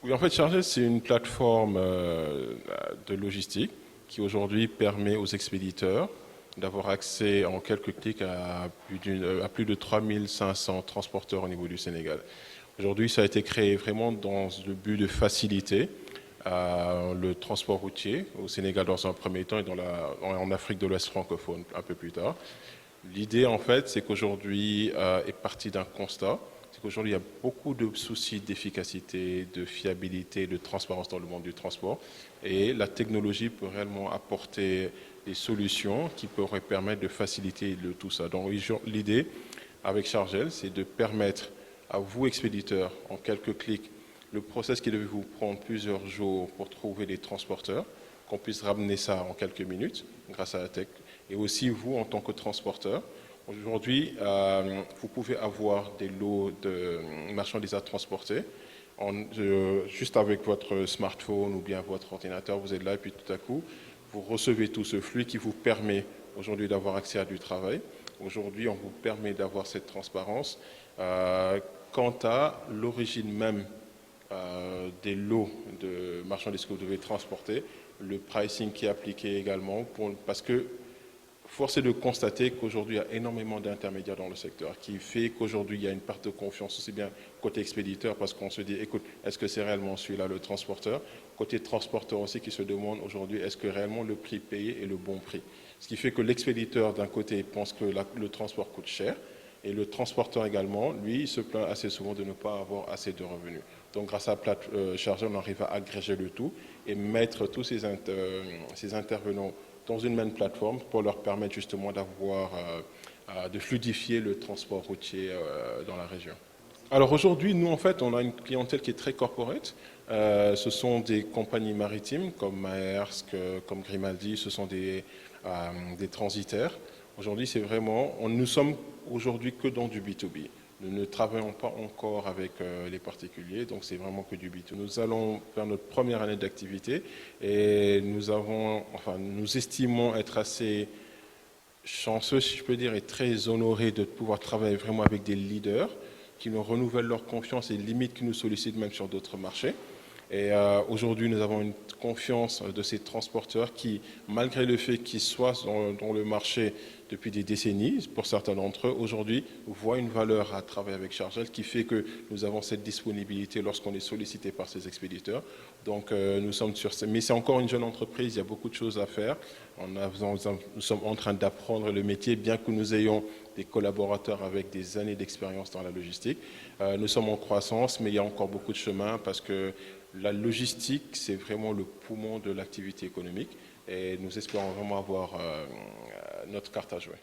Oui, en fait, Chargel, c'est une plateforme de logistique qui aujourd'hui permet aux expéditeurs d'avoir accès en quelques clics à plus de 3500 transporteurs au niveau du Sénégal. Aujourd'hui, ça a été créé vraiment dans le but de faciliter le transport routier au Sénégal dans un premier temps et en Afrique de l'Ouest francophone un peu plus tard. L'idée, en fait, c'est qu'aujourd'hui est partie d'un constat. C'est qu'aujourd'hui, il y a beaucoup de soucis d'efficacité, de fiabilité, de transparence dans le monde du transport. Et la technologie peut réellement apporter des solutions qui pourraient permettre de faciliter tout ça. Donc, l'idée avec Chargel, c'est de permettre à vous, expéditeurs, en quelques clics, le process qui devait vous prendre plusieurs jours pour trouver des transporteurs, qu'on puisse ramener ça en quelques minutes grâce à la tech. Et aussi, vous, en tant que transporteur, aujourd'hui, vous pouvez avoir des lots de marchandises à transporter. Juste avec votre smartphone ou bien votre ordinateur, vous êtes là et puis tout à coup, vous recevez tout ce flux qui vous permet aujourd'hui d'avoir accès à du travail. Aujourd'hui, on vous permet d'avoir cette transparence. Quant à l'origine même des lots de marchandises que vous devez transporter, le pricing qui est appliqué également, parce que force est de constater qu'aujourd'hui, il y a énormément d'intermédiaires dans le secteur, qui fait qu'aujourd'hui, il y a une part de confiance aussi bien côté expéditeur, parce qu'on se dit, écoute, est-ce que c'est réellement celui-là le transporteur? Côté transporteur aussi, qui se demande aujourd'hui, est-ce que réellement le prix payé est le bon prix? Ce qui fait que l'expéditeur, d'un côté, pense que le transport coûte cher, et le transporteur également, lui, il se plaint assez souvent de ne pas avoir assez de revenus. Donc, grâce à Chargel, on arrive à agréger le tout et mettre tous ces intervenants dans une même plateforme pour leur permettre justement de fluidifier le transport routier dans la région. Alors aujourd'hui, nous en fait, on a une clientèle qui est très corporate. Ce sont des compagnies maritimes comme Maersk, comme Grimaldi, ce sont des transitaires. Aujourd'hui, c'est vraiment, nous sommes aujourd'hui que dans du B2B. Nous ne travaillons pas encore avec les particuliers, donc c'est vraiment que du B2B. Nous allons faire notre première année d'activité et nous estimons être assez chanceux, si je peux dire, et très honorés de pouvoir travailler vraiment avec des leaders qui nous renouvellent leur confiance et limite qui nous sollicitent même sur d'autres marchés. Et aujourd'hui, nous avons une confiance de ces transporteurs qui, malgré le fait qu'ils soient dans le marché depuis des décennies, pour certains d'entre eux, aujourd'hui, voient une valeur à travailler avec Chargel qui fait que nous avons cette disponibilité lorsqu'on est sollicité par ces expéditeurs. Donc, nous sommes sur... Mais c'est encore une jeune entreprise, il y a beaucoup de choses à faire. Nous sommes en train d'apprendre le métier, bien que nous ayons des collaborateurs avec des années d'expérience dans la logistique. Nous sommes en croissance, mais il y a encore beaucoup de chemin parce que la logistique, c'est vraiment le poumon de l'activité économique et nous espérons vraiment avoir notre carte à jouer.